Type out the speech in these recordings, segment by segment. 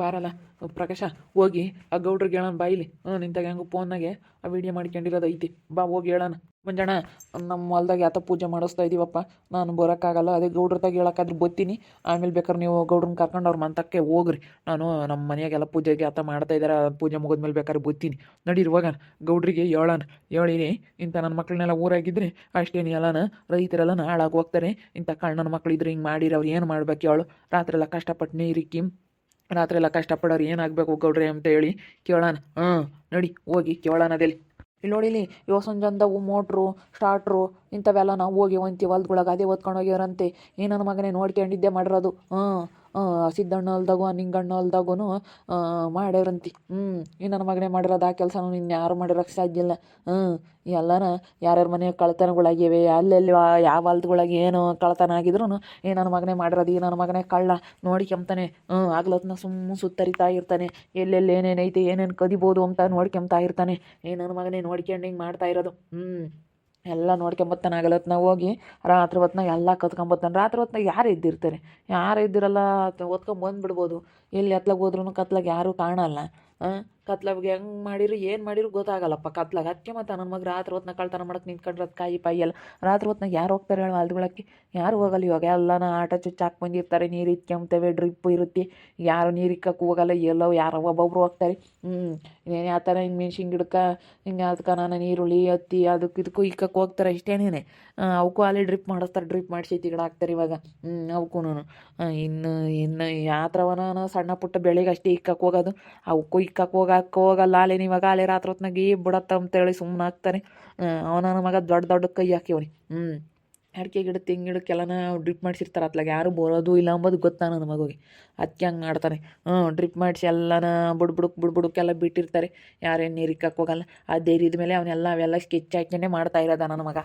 ಬಾರಲ್ಲ ಪ್ರಕಾಶ, ಹೋಗಿ ಆ ಗೌಡ್ರಿಗೆ ಹೇಳೋಣ ಬಾಯಿಲಿ. ನಿಂತಾಗ ಹೆಂಗು ಫೋನ್ನಾಗೆ ಆ ವಿಡಿಯೋ ಮಾಡ್ಕೊಂಡಿರೋದು ಐತಿ. ಬಾ ಹೋಗಿ ಹೇಳೋಣ. ಮಂಜಣ್ಣ, ನಮ್ಮ ಹೊಲ್ದಾಗ ಯಾತ ಪೂಜೆ ಮಾಡಿಸ್ತಾ ಇದ್ದೀವಪ್ಪ, ನಾನು ಬರೋಕ್ಕಾಗಲ್ಲ. ಅದೇ ಗೌಡ್ರತಾಗ ಹೇಳೋಕ್ಕಾದ್ರೆ ಬರ್ತೀನಿ. ಆಮೇಲೆ ಬೇಕಾದ್ರೆ ನೀವು ಗೌಡ್ರನ್ನ ಕರ್ಕೊಂಡು ಅವ್ರ ಮಂತಕ್ಕೆ ಹೋಗ್ರಿ. ನಾನು ನಮ್ಮ ಮನೆಯಾಗೆಲ್ಲ ಪೂಜೆಗೆ ಆತ ಮಾಡ್ತಾ ಇದ್ದಾರೆ. ಪೂಜೆ ಮುಗಿದ್ಮೇಲೆ ಬೇಕಾದ್ರೆ ಬರ್ತೀನಿ. ನಡೀರಿ ಹೋಗೋಣ. ಗೌಡ್ರಿಗೆ ಹೇಳೋಣ. ಹೇಳಿನಿ ಇಂಥ ನನ್ನ ಮಕ್ಕಳನ್ನೆಲ್ಲ ಊರಾಗಿದ್ದರೆ ಅಷ್ಟೇನು ಎಲ್ಲನ ರೈತರೆಲ್ಲ ಹಾಳಾಗಿ ಹೋಗ್ತಾರೆ. ಇಂಥ ಕಣ್ಣನ ಮಕ್ಕಳಿದ್ರೆ ಹಿಂಗೆ ಮಾಡಿರಿ, ಅವ್ರು ಏನು ಮಾಡ್ಬೇಕು ಹೇಳು? ರಾತ್ರಿ ಎಲ್ಲ ಕಷ್ಟಪಟ್ಟು ನೀರಿಕ್ಕಿ ರಾತ್ರಿ ಎಲ್ಲ ಕಷ್ಟಪಡೋರು ಏನಾಗಬೇಕು ಗೌಡ್ರಿ ಅಂತ ಹೇಳಿ ಕೇಳೋಣ. ನಡಿ ಹೋಗಿ ಕೇಳೋಣ. ಅದೆಲ್ಲಿ ಇಲ್ಲಿ ನೋಡಿಲಿ, ಯೋಸಂಜಂದವು ಮೋಟ್ರು ಸ್ಟಾರ್ಟ್ರು ಇಂಥವೆಲ್ಲ ನಾವು ಹೋಗಿ ಒಂತಿ ಹೊಲ್ದೊಳಗೆ ಅದೇ ಓದ್ಕೊಂಡು ಹೋಗ್ಯಾರಂತೆ. ಈ ನನ್ನ ಮಗನೇ ನೋಡ್ಕೊಂಡಿದ್ದೆ ಮಾಡಿರೋದು. ಸಿದ್ದಣ್ಣ ಹೊಲ್ದಾಗು ನಿಂಗಣ್ಣ ಹೊಲ್ದಾಗೂ ಮಾಡ್ಯಾರಂತಿ. ಈ ನನ್ನ ಮಗನೇ ಮಾಡಿರೋದು ಆ ಕೆಲಸನೂ ಇನ್ಯಾರು ಮಾಡಿರೋಕ್ಕೆ ಸಾಧ್ಯ ಇಲ್ಲ. ಎಲ್ಲನ ಯಾರ್ಯಾರ ಮನೆ ಕಳ್ತನಗಳಾಗಿವೆ, ಅಲ್ಲೆಲ್ಲಿ ಯಾವ ಹೊಲ್ದೊಳಗೆ ಏನು ಕಳ್ತನ ಆಗಿದ್ರು ಈ ನನ್ನ ಮಗನೇ ಮಾಡಿರೋದು. ಈ ನನ್ನ ಮಗನೇ ಕಳ್ಳ ನೋಡ್ಕೊಂತಾನೆ. ಆಗ್ಲತ್ನ ಸುತ್ತರಿತಾ ಇರ್ತಾನೆ. ಎಲ್ಲೆಲ್ಲಿ ಏನೇನೈತೆ, ಏನೇನು ಕದಿಬೋದು ಅಂತ ನೋಡ್ಕೊಂತಾ ಇರ್ತಾನೆ. ಈ ನನ್ನ ಮಗನೇ ನೋಡ್ಕೊಂಡು ಹಿಂಗೆ ಮಾಡ್ತಾ ಇರೋದು. ಎಲ್ಲ ನೋಡ್ಕೊಂಬತ್ತಾನೆ. ಆಗಲತ್ನ ಹೋಗಿ ರಾತ್ರಿ ಹೊತ್ನಾಗ ಎಲ್ಲ ಕತ್ಕೊಂಬತ್ತಾನೆ. ರಾತ್ರಿ ಹೊತ್ನಾಗ ಯಾರು ಇದ್ದಿರ್ತಾರೆ? ಯಾರು ಇದ್ದಿರಲ್ಲ, ಬಂದುಬಿಡ್ಬೋದು. ಎಲ್ಲಿ ಎತ್ಲಾಗ ಹೋದ್ರೂ ಕತ್ಲಾಗ ಯಾರೂ ಕಾಣಲ್ಲ. ಕತ್ಲಾಗ ಹೆಂಗೆ ಮಾಡಿರು ಏನು ಮಾಡಿರು ಗೊತ್ತಾಗಲ್ಲಪ್ಪ ಕತ್ಲಾಗ. ಅದಕ್ಕೆ ಮತ್ತು ನನ್ನ ಮಗ ರಾತ್ರಿ ಹೊತ್ನಾಗ ಕಳ್ತನ ಮಾಡಕ್ಕೆ ನಿಂತ್ಕೊಂಡ್ರೆ ಕಾಯಿ ಪಾಯಿ ಎಲ್ಲ. ರಾತ್ರಿ ಹೊತ್ನಾಗ ಯಾರು ಹೋಗ್ತಾರೆ ಹೇಳು ಹೊಲ್ದೊಳಕ್ಕೆ? ಯಾರು ಹೋಗಲ್ಲ. ಇವಾಗ ಎಲ್ಲನ ಆಟ ಚುಚ್ಚು ಹಾಕಿ ಬಂದಿರ್ತಾರೆ. ನೀರು ಇಕ್ಕೊಂತೇವೆ, ಡ್ರಿಪ್ ಇರುತ್ತೆ. ಯಾರು ನೀರು ಇಕ್ಕಕ್ಕೆ ಹೋಗಲ್ಲ. ಎಲ್ಲೋ ಯಾರೋ ಒಬ್ಬೊಬ್ರು ಹೋಗ್ತಾರೆ. ಇನ್ನೇನು ಯಾವ ಥರ ಹಿಂಗೆ ಮೆಣ್ಸಿನ ಗಿಡಕ್ಕೆ ಹಿಂಗೆ ಅದಕ್ಕೆ ನಾನು ಈರುಳ್ಳಿ ಹತ್ತಿ ಅದಕ್ಕೆ ಇದಕ್ಕೂ ಇಕ್ಕಕ್ಕೆ ಹೋಗ್ತಾರೆ ಅಷ್ಟೇನೇನೆ. ಅವಕ್ಕೂ ಅಲ್ಲಿ ಡ್ರಿಪ್ ಮಾಡಿಸ್ತಾರೆ. ಡ್ರಿಪ್ ಮಾಡಿಸಿ ಗಿಡ ಹಾಕ್ತಾರೆ ಇವಾಗ. ಅವಕ್ಕೂ ಇನ್ನು ಯಾವ ಥರವನ ಸಣ್ಣ ಪುಟ್ಟ ಬೆಳೆಗೆ ಅಷ್ಟೇ ಇಕ್ಕಕ್ಕೆ ಹೋಗೋದು. ಅವಕ್ಕೂ ಇಕ್ಕಕ್ಕೆ ಹೋಗಲ್ಲ. ಅಲ್ಲೇನು ಇವಾಗ ಅಲ್ಲೇ ರಾತ್ರಿ ಹೊತ್ನಾಗ ಬಿಡತ್ತ ಅಂತೇಳಿ ಸುಮ್ಮನೆ ಹಾಕ್ತಾರೆ. ಅವನ ಮಗ ದೊಡ್ಡ ದೊಡ್ಡ ಕೈ ಹಾಕಿವನಿ. ಅಡಿಕೆ ಗಿಡ ತೆಂಗಿನ ಗಿಡಕ್ಕೆಲ್ಲನ ಡ್ರಿಪ್ ಮಾಡಿಸಿರ್ತಾರೆ. ಅತ್ಲಾಗ ಯಾರು ಬರೋದು ಇಲ್ಲ ಅಂಬೋದು ಗೊತ್ತಾ ನನ್ನ ಮಗುಗೆ. ಅದಕ್ಕೆ ಹಂಗೆ ಮಾಡ್ತಾನೆ. ಡ್ರಿಪ್ ಮಾಡಿಸಿ ಎಲ್ಲನ ಬುಡ್ಬುಡಕ್ಕೆಲ್ಲ ಬಿಟ್ಟಿರ್ತಾರೆ. ಯಾರೇನು ನೀರು ಇಕ್ಕಕ್ಕೆ ಹೋಗಲ್ಲ. ಆ ಧೈರ್ಯದ ಮೇಲೆ ಅವೆಲ್ಲ ಸ್ಕೆಚ್ ಹಾಕ್ಯಂಡೆ ಮಾಡ್ತಾ ಇರೋದ ನನ್ನ ಮಗ.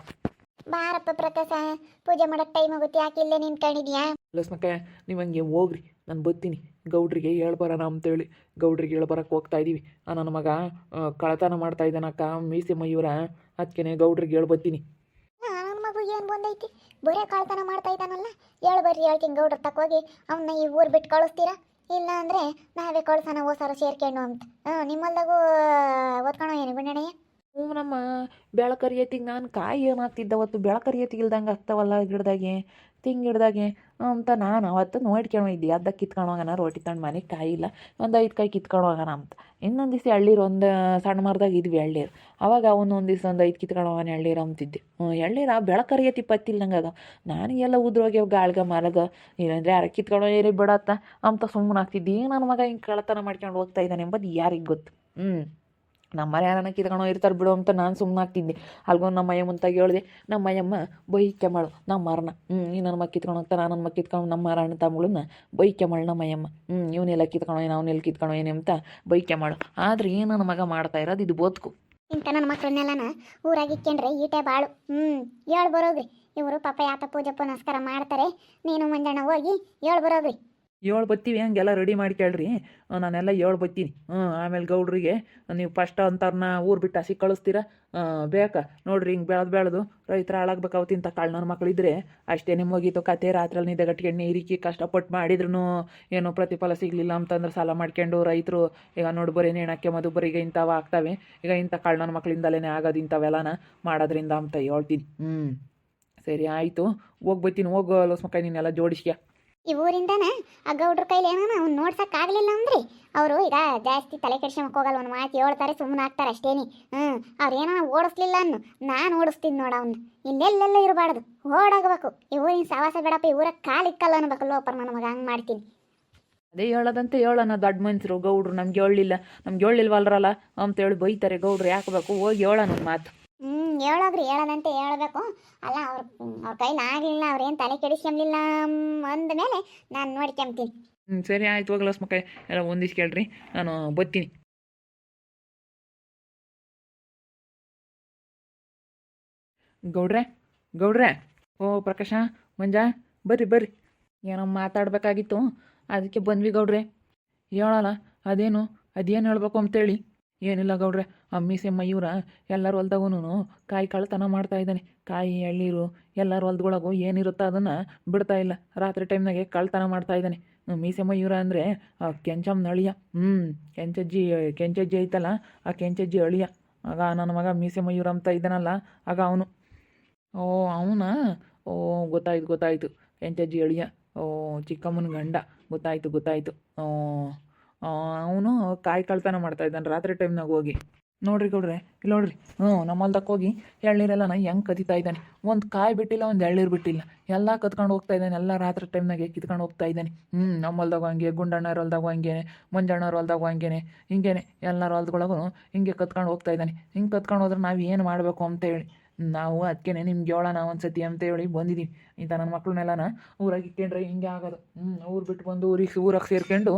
ಬಾರಪ್ಪ ಪ್ರಕಾಶ, ಪೂಜೆ ಮಾಡಕ್ಕೆ ಟೈಮ್ ಆಗುತ್ತೆ. ಯಾಕೆ ಇಲ್ಲೇ ನಿಂತ್ಕೊಂಡಿದ್ಯಾ? ಲಕ್ಷ್ಮಕ್ಕ, ನೀವು ಹಂಗೆ ಹೋಗ್ರಿ, ನಾನು ಬರ್ತೀನಿ. ಗೌಡ್ರಿಗೆ ಹೇಳ್ಬರೋಣ ಅಂತೇಳಿ ಗೌಡ್ರಿಗೆ ಹೇಳ್ಬರಕ್ಕೆ ಹೋಗ್ತಾ ಇದ್ದೀವಿ. ನನ್ನ ಮಗ ಕಳತನ ಮಾಡ್ತಾ ಇದ್ದಾನಕ್ಕ, ಮೀಸೆ ಮಯೂರ. ಅದಕ್ಕೆ ಗೌಡ್ರಿಗೆ ಹೇಳ್ಬತ್ತೀನಿ. ನನ್ನ ಮಗು ಏನು ಬಂದೈತಿ? ಬರೇ ಕಳ್ತನ ಮಾಡ್ತಾ ಇದ್ದಾನಲ್ಲ. ಬರ್ರಿ ಹೇಳ್ತೀನಿ ಗೌಡ್ರ ತಕ್ಕೋಗಿ ಅವನ್ನ ಈ ಊರು ಬಿಟ್ಟು ಕಳಿಸ್ತೀರಾ? ಇಲ್ಲ ಅಂದರೆ ನಾವೇ ಕಳ್ಸೋಣ ಓಸಾರ ಸೇರ್ಕೊಂಡು ಅಂತ. ನಿಮ್ಮಲ್ದಾಗೂ ಓದ್ಕೊಳೋ ಏನು ಗುಂಡಣ್ಣಯ್ಯ? ನಮ್ಮ ಬೆಳಕರಿಯತಿಗೆ ನಾನು ಕಾಯಿ ಏನಾಗ್ತಿದ್ದ ಅವತ್ತು ಬೆಳಕರಿಯತಿಗಿಲ್ದಂಗೆ ಆಗ್ತಾವಲ್ಲ ಗಿಡದಾಗೆ, ತೆಂಗು ಗಿಡದಾಗೆ ಅಂತ ನಾನು ಅವತ್ತು ನೋಡ್ಕೊಂಡು ಇದ್ದೆ. ಅದಕ್ಕೆ ಕಿತ್ಕೊಂಡು ಹೋಗೋಣ, ರೋಟಿ ತಂದು ಮನೆಗೆ ಕಾಯಿ ಇಲ್ಲ, ಒಂದು 5 ಕಾಯಿ ಕಿತ್ಕೊಂಡು ಹೋಗೋಣ ಅಂತ. ಇನ್ನೊಂದು ದಿವಸ ಎಳ್ಳೀರು ಒಂದು ಸಣ್ಣ ಮರದಾಗ ಇದ್ವಿ ಎಳ್ಳೀರು. ಅವಾಗ ಒಂದು ದಿವಸ ಒಂದು 5 ಕಿತ್ಕೊಂಡು ಹೋಗೋಣ ಎಳ್ಳೀರು ಅಂತಿದ್ದೆ. ಎಳ್ಳೀರು ಬೆಳಕರಿಯತಿ ಪತ್ತಿಲ್ದಂಗೆ ಅದ. ನನಗೆಲ್ಲ ಉದ್ರೋಗಿ ಗಾಳ್ಗ ಮರಗ ಇಲ್ಲಂದರೆ ಯಾರ ಕಿತ್ಕೊಂಡು ಏರಿ ಬಿಡತ್ತ ಅಂತ ಸುಮ್ಮನೆ ಆಗ್ತಿದ್ದೆ. ನನ್ನ ಮಗ ಹಿಂಗೆ ಕಳ್ಳತನ ಮಾಡ್ಕೊಂಡು ಹೋಗ್ತಾ ಇದ್ದಾನೆ ಎಂಬುದು ಯಾರಿಗೆ ಗೊತ್ತು? ನಮ್ಮ ಮನೆ ಯಾರನ್ನ ಕಿತ್ಕೊಂಡು ಇರ್ತಾರೆ ಬಿಡು ಅಂತ ನಾನು ಸುಮ್ಮನೆ ಆಗ್ತಿದ್ದೆ. ಅಲ್ಗೊಂದು ನಮ್ಮ ಅಯ್ಯಮ್ಮ ಅಂತಾಗ ಹೇಳಿದೆ. ನಮ್ಮ ಅಯ್ಯಮ್ಮ ಬೈಕೆ ಮಾಡು ನಮ್ಮ ಮರನ. ಈ ನನ್ನ ಮಗ ಕಿತ್ಕೊಂಡು ಹೋಗ್ತಾ, ನಾನು ನನ್ನ ಮಗ ಕಿತ್ಕೊಂಡು ನಮ್ಮ ಮರಣ್ಣ ತಮ್ಮಗಳನ್ನ ಬೈಕೆ ಮಾಡು ನಮ್ಮ ಅಯ್ಯಮ್ಮ. ಇವನ್ನೆಲ್ಲ ಕಿತ್ಕೊಂಡು ಏನು, ಅವನ್ನೆಲ್ಲ ಕಿತ್ಕೊಂಡು ಏನು ಅಂತ ಬೈಕೆ ಮಾಡು. ಆದರೆ ಏನು ನನ್ನ ಮಗ ಮಾಡ್ತಾ ಇರೋದು ಇದು ಬದುಕು. ಇಂಥ ನನ್ನ ಮಕ್ಕಳನ್ನೆಲ್ಲನ ಊರಾಗಿ ಇಕ್ಕೊಂಡ್ರೆ ಈಟೆ ಬಾಳು. ಬರೋಗ್ರಿ. ಇವರು ಪಾಪ ಯಾತ ಪೂಜೆ ಪುನಸ್ಕಾರ ಮಾಡ್ತಾರೆ. ನೀನು ಮಂಜಣ್ಣ ಹೋಗಿ ಬರೋಗ್ರಿ. ಬತ್ತೀವಿ. ಹಂಗೆಲ್ಲ ರೆಡಿ ಮಾಡ್ಕೊಳ್ರಿ. ನಾನೆಲ್ಲ ಬತ್ತೀನಿ. ಆಮೇಲೆ ಗೌಡ್ರಿಗೆ ನೀವು ಫಸ್ಟ್ ಅಂಥವ್ರನ್ನ ಊರು ಬಿಟ್ಟು ಹಸಿ ಕಳಿಸ್ತೀರಾ? ಬೇಕಾ ನೋಡ್ರಿ, ಹಿಂಗೆ ಬೆಳೆದು ರೈತರ ಹಾಳಾಗ್ಬೇಕಾವತ್ತು. ಇಂಥ ನನ್ನ ಮಕ್ಕಳಿದ್ರೆ ಅಷ್ಟೇ ಮುಗೀತು ಕತೆ. ರಾತ್ರಲ್ಲಿ ನಿದ್ದೆ ಗಟ್ಟಿಗೆ ನೀರಿಕ್ಕಿ ಕಷ್ಟಪಟ್ಟು ಮಾಡಿದ್ರು ಏನೋ ಪ್ರತಿಫಲ ಸಿಗಲಿಲ್ಲ ಅಂತಂದ್ರೆ ಸಾಲ ಮಾಡ್ಕೊಂಡು ರೈತರು ಈಗ ನೋಡಿ ಬರೀ ನೇಣಕ್ಕೆ ಮದುಬರಿಗೆ ಇಂಥವು ಆಗ್ತವೆ. ಈಗ ಇಂಥ ನನ್ನ ಮಕ್ಕಳಿಂದಲೇ ಆಗೋದು ಇಂಥವೆಲ್ಲನ ಮಾಡೋದ್ರಿಂದ ಅಂತ ಹೇಳ್ತೀನಿ. ಸರಿ ಆಯಿತು, ಹೋಗ್ಬತ್ತೀನಿ. ಹೋಗೋ ಲಕ್ಷ್ಮಕ್ಕ, ನೀನೆಲ್ಲ ಜೋಡಿಸ್ಯ. ಈ ಊರಿಂದನ ಆ ಗೌಡ್ರ ಕೈಲಿ ಏನೋ ಅವ್ನು ನೋಡ್ಸೋಕ್ಕಾಗಲಿಲ್ಲ ಅಂದ್ರಿ ಅವರು ಈಗ ಜಾಸ್ತಿ ತಲೆ ಕೆಡ್ಸ್ಕೊಂಬಕ್ಕೆ ಹೋಗಲ್ಲ. ಒಂದು ಮಾತು ಹೇಳ್ತಾರೆ, ಸುಮ್ಮನೆ ಆಗ್ತಾರೆ ಅಷ್ಟೇನಿ. ಅವ್ರು ಏನೋ ಓಡಿಸ್ಲಿಲ್ಲ ಅನ್ನು ನಾನು ಓಡಿಸ್ತೀನಿ ನೋಡ. ಅವ್ನು ಇನ್ನೆಲ್ಲೆಲ್ಲ ಇರಬಾರ್ದು, ಓಡಾಗಬೇಕು. ಈ ಊರಿನ ಸವಾಸ ಬೇಡಪ್ಪ, ಈ ಊರಾಗ ಕಾಲಿಕ್ಕಲ್ಲ ಅನ್ಬೇಕು. ಲೋಪರ್ ನನ್ನ ಮಗ ಹಂಗೆ ಮಾಡ್ತೀನಿ. ಅದೇ ಹೇಳೋದಂತೆ ಹೇಳೋಣ. ದೊಡ್ಡ ಮನುಷ್ಯರು ಗೌಡ್ರು ನಮ್ಗೆ ಹೇಳಿಲ್ವಲ್ರಲ್ಲ ಅಂತೇಳಿ ಬೈತಾರೆ ಗೌಡ್ರು. ಯಾಕಬೇಕು? ಹೋಗಿ ಹೇಳೋಣ ಒಂದು ಮಾತು. ಹೇಳೋಗ್ರಿ, ಹೇಳೋದಂತೆ ಹೇಳಬೇಕು. ಅಲ್ಲ ಅವ್ರ ಕೈಲಿ ಆಗಲಿಲ್ಲ, ಅವ್ರೇನು ತಲೆ ಕೆಡಿಸ್ಕೊಂಬಿಲ್ಲ ಅಂದಮೇಲೆ ನಾನು ನೋಡ್ಕೊಂತೀನಿ. ಸರಿ ಆಯ್ತು, ಹೋಗಲ್ಲ ಮಕ್ಕ ಎಲ್ಲ ಒಂದಿಷ್ಟು ಕೇಳ್ರಿ, ನಾನು ಬರ್ತೀನಿ. ಗೌಡ್ರೆ ಓ ಪ್ರಕಾಶ, ಮಂಜ, ಬರ್ರಿ. ಏನೋ ಮಾತಾಡಬೇಕಾಗಿತ್ತು, ಅದಕ್ಕೆ ಬಂದ್ವಿ ಗೌಡ್ರೆ. ಹೇಳಲ್ಲ ಅದೇನು ಹೇಳ್ಬೇಕು ಅಂತೇಳಿ. ಏನಿಲ್ಲ ಗೌಡ್ರೆ, ಆ ಮೀಸೆ ಮಯೂರ ಎಲ್ಲರ ಹೊಲ್ದಾಗೂ ಕಾಯಿ ಕಳ್ತನ ಮಾಡ್ತಾ ಇದ್ದಾನೆ. ಕಾಯಿ ಎಳ್ಳೀರು ಎಲ್ಲರ ಹೊಲ್ದೊಳಗು ಏನಿರುತ್ತೋ ಅದನ್ನು ಬಿಡ್ತಾ ಇಲ್ಲ. ರಾತ್ರಿ ಟೈಮ್ನಾಗೆ ಕಳ್ತನ ಮಾಡ್ತಾ ಇದ್ದಾನೆ. ಮೀಸೆ ಮಯೂರ ಅಂದರೆ ಕೆಂಚಮ್ಮನ ಅಳಿಯ. ಕೆಂಚಜ್ಜಿ ಐತಲ್ಲ, ಆ ಕೆಂಚಜ್ಜಿ ಅಳಿಯ. ಆಗ ನನ್ನ ಮಗ ಮೀಸೆ ಮಯೂರ ಅಂತ ಇದ್ದಾನಲ್ಲ, ಆಗ ಅವನು. ಓ ಅವನಾ? ಓ ಗೊತ್ತಾಯ್ತು. ಕೆಂಚಜ್ಜಿ ಅಳಿಯ. ಓ ಚಿಕ್ಕಮ್ಮನ ಗಂಡ. ಗೊತ್ತಾಯ್ತು. ಅವನು ಕಾಯಿ ಕಳ್ತನ ಮಾಡ್ತಾ ಇದ್ದಾನೆ ರಾತ್ರಿ ಟೈಮ್ನಾಗ ಹೋಗಿ. ನೋಡ್ರಿ ಗೌಡ್ರೆ, ಇಲ್ಲಿ ನೋಡ್ರಿ. ನಮ್ಮ ಹೊಲ್ದಕ್ಕೆ ಹೋಗಿ ಎಳ್ನೀರೆಲ್ಲ ಹೆಂಗೆ ಕದೀತಾ ಇದ್ದಾನೆ. ಒಂದು ಕಾಯಿ ಬಿಟ್ಟಿಲ್ಲ, ಒಂದು ಎಳ್ನೀರು ಬಿಟ್ಟಿಲ್ಲ. ಎಲ್ಲ ಕತ್ಕೊಂಡು ಹೋಗ್ತಾ ಇದ್ದಾನೆ. ಎಲ್ಲ ರಾತ್ರಿ ಟೈಮ್ನಾಗೆ ಕಿತ್ಕೊಂಡು ಹೋಗ್ತಾ ಇದ್ದಾನೆ. ನಮ್ಮ ಹೊಲ್ದಾಗ ಹಂಗೆ, ಗುಂಡಣ್ಣರ ಹೊಲ್ದಾಗ ಹಂಗೇನೆ, ಮಂಜಣ್ಣವ್ರ ಹೊಲ್ದಾಗ ಹಂಗೇನೆ, ಹಿಂಗೇನೆ ಎಲ್ಲರ ಹೊಲ್ದೊಳಗೂ ಹಿಂಗೆ ಕತ್ಕೊಂಡು ಹೋಗ್ತಾ ಇದ್ದಾನೆ. ಹಿಂಗೆ ಕತ್ಕೊಂಡು ಹೋದ್ರೆ ನಾವು ಏನು ಮಾಡಬೇಕು ಅಂತ ಹೇಳಿ ನಾವು ಅದಕ್ಕೆ ನಿಮ್ಗೆ ಹೇಳೋಣ ಒಂದು ಸತಿ ಅಂತ ಹೇಳಿ ಬಂದಿದ್ದೀವಿ. ಇಂಥ ನನ್ನ ಮಕ್ಳನ್ನೆಲ್ಲನ ಊರಾಗ ಇಕ್ಕೊಂಡ್ರೆ ಹಿಂಗೆ ಆಗೋದು. ಊರು ಬಿಟ್ಟು ಬಂದು ಊರಾಗ ಸೇರ್ಕೊಂಡು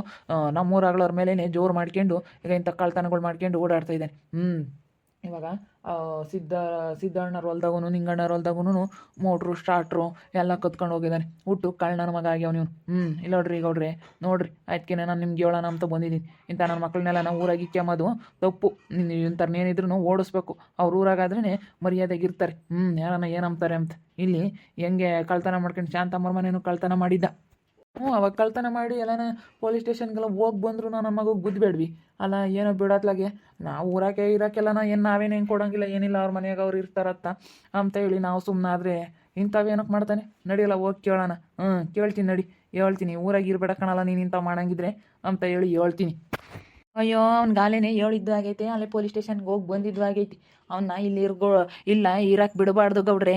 ನಮ್ಮ ಊರಾಗಳವ್ರ ಮೇಲೇ ಜೋರು ಮಾಡ್ಕೊಂಡು ಈಗ ಇಂಥ ಕಳ್ತನಗಳು ಮಾಡ್ಕೊಂಡು ಓಡಾಡ್ತಾ ಇದ್ದಾನೆ. ಇವಾಗ ಸಿದ್ದಣ್ಣರ ಹೊಲ್ದಾಗೂ ನಿಂಗಣ್ಣರ ಹೊಲ್ದಾಗೂ ಮೋಟ್ರು ಸ್ಟಾರ್ಟ್ರು ಎಲ್ಲ ಕತ್ಕೊಂಡು ಹೋಗಿದ್ದಾನೆ. ಹುಟ್ಟು ಕಳ್ಳನ ಮಗ ಆಗ್ಯಾವ ನೀವು. ಇಲ್ಲ ನೋಡ್ರಿ ಗೌಡ್ರಿ, ನೋಡ್ರಿ ಅದಕ್ಕೆ ನಾನು ನಿಮ್ಗೆ ಹೇಳೋಣ ಅಂತ ಬಂದಿದ್ದೀನಿ. ಇಂಥ ನನ್ನ ಮಕ್ಕಳನ್ನೆಲ್ಲ ನಾವು ಊರಾಗಿ ಇಕ್ಕೊಂಬೋದು ತಪ್ಪು. ಇಂಥವ್ರನ್ನೇನಿದ್ರು ಓಡಿಸ್ಬೇಕು. ಅವ್ರ ಊರಾಗಾದ್ರೇ ಮರ್ಯಾದೆಗೆ ಇರ್ತಾರೆ. ಯಾರನ್ನ ಏನಂತಾರೆ ಅಂತ. ಇಲ್ಲಿ ಹೆಂಗೆ ಕಳ್ತನ ಮಾಡ್ಕೊಂಡು ಶಾಂತಮ್ಮರ ಮನೇನು ಕಳ್ತನ ಮಾಡಿದ್ದ. ಅವಾಗ ಕಳ್ತನ ಮಾಡಿ ಎಲ್ಲನ ಪೊಲೀಸ್ ಸ್ಟೇಷನ್ಗೆಲ್ಲ ಹೋಗಿ ಬಂದ್ರು ನಮ್ಮ ಮಗುಗೆ ಗುದ್ಬೇಡ್ವಿ ಅಲ್ಲ. ಏನೋ ಬಿಡೋತ್ಲಾಗೆ ನಾವು ಊರಾಗೆ ಇರೋಕ್ಕೆಲ್ಲನ ಏನು ನಾವೇನು ಹೆಂಗೆ ಕೊಡೋಂಗಿಲ್ಲ, ಏನಿಲ್ಲ ಅವ್ರ ಮನೆಯಾಗ ಅವ್ರು ಇರ್ತಾರತ್ತ ಅಂತ ಹೇಳಿ ನಾವು ಸುಮ್ಮನಾದರೆ ಇಂಥವೇನಕ್ಕೆ ಮಾಡ್ತಾನೆ. ನಡಿಯಲ್ಲ ಹೋಗಿ ಕೇಳೋಣ. ಕೇಳ್ತೀನಿ ನಡಿ, ಹೇಳ್ತೀನಿ. ಊರಾಗ ಇರಬೇಡ ಕಣಲ್ಲ ನೀನು ಇಂಥವು ಮಾಡಂಗಿದ್ರೆ ಅಂತ ಹೇಳಿ ಹೇಳ್ತೀನಿ. ಅಯ್ಯೋ ಅವ್ನ ಗಾಲೇನೆ ಹೇಳಿದ್ದು ಆಗೈತೆ. ಅಲ್ಲೇ ಪೊಲೀಸ್ ಸ್ಟೇಷನ್ಗೆ ಹೋಗಿ ಬಂದಿದ್ದು ಆಗೈತಿ. ಅವನ್ನ ಇಲ್ಲಿ ಇಲ್ಲ ಇರಕ್ಕೆ ಬಿಡಬಾರ್ದು ಗೌಡ್ರೆ.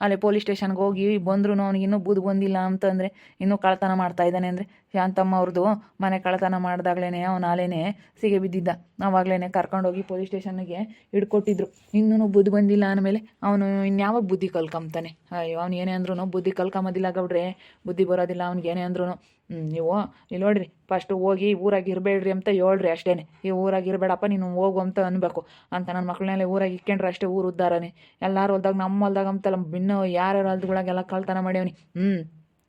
ಅಲ್ಲೇ ಪೊಲೀಸ್ ಸ್ಟೇಷನ್ಗೆ ಹೋಗಿ ಬಂದ್ರು ಅವ್ನಿಗೆ ಇನ್ನೂ ಬುದ್ಧಿ ಬಂದಿಲ್ಲ ಅಂತಂದರೆ ಇನ್ನೂ ಕಳ್ತನ ಮಾಡ್ತಾ ಇದ್ದಾನೆ ಅಂದರೆ. ಶಾಂತಮ್ಮ ಅವ್ರದ್ದು ಮನೆ ಕಳ್ತನ ಮಾಡಿದಾಗ್ಲೇ ಅವನು ಅಲ್ಲೇನೆ ಸಿಗೆ ಬಿದ್ದಿದ್ದ. ಆವಾಗಲೇ ಕರ್ಕೊಂಡೋಗಿ ಪೊಲೀಸ್ ಸ್ಟೇಷನ್ಗೆ ಹಿಡ್ಕೊಟ್ಟಿದ್ರು. ಇನ್ನೂ ಬುದ್ಧಿ ಬಂದಿಲ್ಲ ಅಂದಮೇಲೆ ಅವನು ಇನ್ಯಾವಾಗ ಬುದ್ಧಿ ಕಲ್ಕೊಂತಾನೆ. ಅಯ್ಯೋ ಅವ್ನು ಏನೇ ಅಂದ್ರೂ ಬುದ್ಧಿ ಕಲ್ಕೊಂಬೋದಿಲ್ಲ ಗೌಡ್ರೆ. ಬುದ್ಧಿ ಬರೋದಿಲ್ಲ ಅವ್ನಿಗೆ ಏನೇ ಅಂದ್ರೂ. ನೀವು ಇಲ್ಲಿ ನೋಡ್ರಿ, ಫಸ್ಟು ಹೋಗಿ ಊರಾಗ ಇರಬೇಡ್ರಿ ಅಂತ ಹೇಳ್ರಿ ಅಷ್ಟೇ. ಈ ಊರಾಗ ಇರಬೇಡಪ್ಪ ನೀನು ಹೋಗು ಅಂತ ಅನ್ಬೇಕು. ಅಂತ ನನ್ನ ಮಕ್ಕಳನ್ನೆಲ್ಲ ಊರಾಗ ಇಕ್ಕೊಂಡ್ರೆ ಅಷ್ಟೇ ಊರು ಉದ್ದಾರನೇ. ಎಲ್ಲರೂ ಹೊಲ್ದಾಗ ನಮ್ಮ ಹೊಲ್ದಾಗ ಅಂತಲ್ಲ, ಇನ್ನು ಯಾರ್ಯಾರು ಹೊಲ್ದಗಳಾಗೆಲ್ಲ ಕಳ್ತನ ಮಾಡ್ಯವನಿ.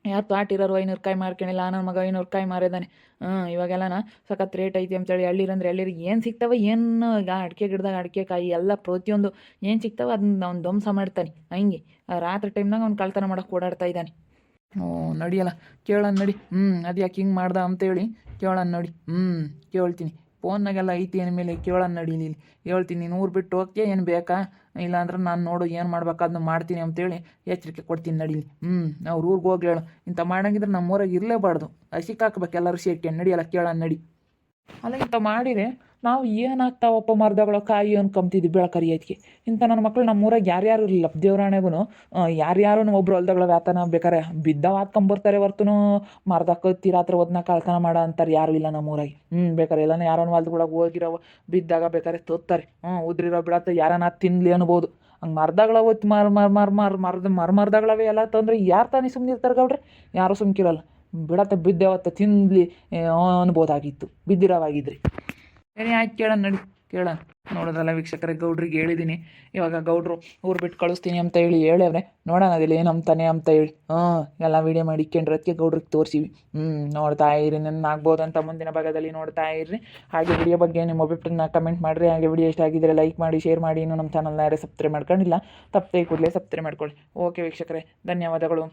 ಯಾರು ತಾಟಿರೋರು 500 ಕಾಯಿ ಮಾರ್ಕೊಂಡಿಲ್ಲ. ನನ್ನ ಮಗ 500 ಕಾಯಿ ಮಾರಿದಾನೆ. ಇವಾಗೆಲ್ಲನ ಸಖತ್ ರೇಟ್ ಐತಿ ಅಂತೇಳಿ ಎಳ್ಳೀರಂದ್ರೆ ಎಳ್ಳೀರಿಗೆ ಏನು ಸಿಗ್ತಾವೆ, ಏನು ಈಗ ಅಡಿಕೆ ಗಿಡದಾಗ ಅಡಿಕೆ ಕಾಯಿ ಎಲ್ಲ ಪ್ರತಿಯೊಂದು ಏನು ಸಿಗ್ತಾವೆ ಅದನ್ನ ಅವ್ನು ಧ್ವಂಸ ಮಾಡ್ತಾನೆ. ಹಂಗೆ ರಾತ್ರಿ ಟೈಮ್ನಾಗ ಅವ್ನು ಕಳ್ತನ ಮಾಡೋಕೆ ಓಡಾಡ್ತಾ ಇದ್ದಾನೆ. ನಡಿಯಲ್ಲ ಕೇಳೋಣ ನಡಿ. ಅದು ಯಾಕೆ ಹಿಂಗೆ ಮಾಡ್ದ ಅಂತೇಳಿ ಕೇಳೋಣ ನೋಡಿ. ಕೇಳ್ತೀನಿ. ಫೋನ್ನಾಗೆಲ್ಲ ಐತಿ ಅಂದಮೇಲೆ ಕೇಳೋಣ ನಡಿ. ಇಲ್ಲಿ ಹೇಳ್ತೀನಿ. ನೀನು ಊರು ಬಿಟ್ಟು ಹೋಗ್ತೀಯ ಏನು ಬೇಕಾ, ಇಲ್ಲಾಂದ್ರೆ ನಾನು ನೋಡು ಏನು ಮಾಡ್ಬೇಕು ಅದನ್ನ ಮಾಡ್ತೀನಿ ಅಂತೇಳಿ ಎಚ್ಚರಿಕೆ ಕೊಡ್ತೀನಿ ನಡೀಲಿ. ಅವ್ರು ಊರಿಗೆ ಹೋಗಿ ಹೇಳು. ಇಂಥ ಮಾಡಂಗಿದ್ರೆ ನಮ್ಮ ಊರಾಗ ಇರಲೇಬಾರ್ದು. ಹಸಿಕಾಕ್ಬೇಕು ಎಲ್ಲರೂ ಸೇರ್ಕೊಂಡು. ನಡಿಯಲ್ಲ ಕೇಳೋಣ ನಡಿ. ಅಲ್ಲ ಇಂಥ ಮಾಡಿದರೆ ನಾವು ಏನಾಗ್ತಾವಪ್ಪ ಮರದಗಳ ಕಾಯಿ ಅನ್ಕೊಂಬ್ತಿದ್ವಿ ಬೆಳಕರಿ ಐತಿಗೆ. ಇಂಥ ನನ್ನ ಮಕ್ಕಳು ನಮ್ಮೂರಾಗ ಯಾರ್ಯಾರು ಇರಲಿಲ್ಲ ದೇವ್ರಾಣೆಗೂ. ಯಾರ್ಯಾರು ಒಬ್ರು ಹೊಲ್ದಗಳ ವ್ಯಾತನ ಬೇಕಾರೆ ಬಿದ್ದಾವ ಹಾಕ್ಕೊಂಬರ್ತಾರೆ ಹೊರ್ತೂ ಮರದ ಕತ್ತಿ ರಾತ್ರಿ ಹೊದ್ನ ಕಳ್ತನ ಮಾಡೋ ಅಂತಾರೆ ಯಾರು ಇಲ್ಲ ನಮ್ಮೂರಾಗೆ. ಬೇಕಾರೆ ಎಲ್ಲನೂ ಯಾರನ್ನ ಹೊಲ್ದೊಳಗೆ ಹೋಗಿರೋ ಬಿದ್ದಾಗ ಬೇಕಾರೆ ತೊತ್ತಾರೆ. ಉದ್ರಿರೋ ಬಿಡತ್ತೆ ಯಾರನ್ನ ತಿನ್ನಲಿ ಅನ್ಬೋದು. ಹಂಗೆ ಮರದಗಳ ಹೊತ್ತು ಮರದಗಳವೆ ಎಲ್ಲ ತಂದ್ರೆ ಯಾರು ತಾನೇ ಸುಮ್ಮನೆ ಇರ್ತಾರೆ ಗೌಡ್ರೆ? ಯಾರೂ ಸುಮ್ಕಿರಲ್ಲ. ಬಿಡತ್ತೆ ಬಿದ್ದೇವತ್ತ ತಿನ್ನಲಿ ಅನ್ಬೋದಾಗಿತ್ತು ಬಿದ್ದಿರೋವಾಗಿದ್ರಿ. ಸರಿ ಆಯ್ತು ಕೇಳೋಣ ನಡಿ ಕೇಳೋಣ. ನೋಡೋದಲ್ಲ ವೀಕ್ಷಕರೇ, ಗೌಡ್ರಿಗೆ ಹೇಳಿದ್ದೀನಿ. ಇವಾಗ ಗೌಡ್ರು ಊರು ಬಿಟ್ಟು ಕಳಿಸ್ತೀನಿ ಅಂತ ಹೇಳವ್ರೆ. ನೋಡೋಣ ಅದಿಲ್ಲ ಏನಂತಾನೆ ಅಂತ ಹೇಳಿ. ಎಲ್ಲ ವೀಡಿಯೋ ಮಾಡಿ ಇಕ್ಕೊಂಡ್ರೆ ಅದಕ್ಕೆ ಗೌಡ್ರಿಗೆ ತೋರಿಸಿವಿ. ನೋಡ್ತಾ ಇರಿ. ನನ್ನ ಆಗ್ಬೋದು ಅಂತ ಮುಂದಿನ ಭಾಗದಲ್ಲಿ ನೋಡ್ತಾ ಇರ್ರಿ. ಹಾಗೆ ವಿಡಿಯೋ ಬಗ್ಗೆ ನಿಮ್ಮ ಒಬ್ಬೊಬ್ಬರನ್ನ ಕಮೆಂಟ್ ಮಾಡಿರಿ. ಹಾಗೆ ವಿಡಿಯೋ ಇಷ್ಟ ಆಗಿದ್ದರೆ ಲೈಕ್ ಮಾಡಿ, ಶೇರ್ ಮಾಡಿ. ಇನ್ನೂ ನಮ್ಮ ಚಾನಲ್ನ ಯಾರೇ ಸಬ್ಸ್ಕ್ರೈಬ್ ಮಾಡ್ಕೊಂಡಿಲ್ಲ ತಪ್ಪದೆ ಕೂಡಲೇ ಸಬ್ಸ್ಕ್ರೈಬ್ ಮಾಡ್ಕೊಳ್ಳಿ. ಓಕೆ ವೀಕ್ಷಕರೇ, ಧನ್ಯವಾದಗಳು.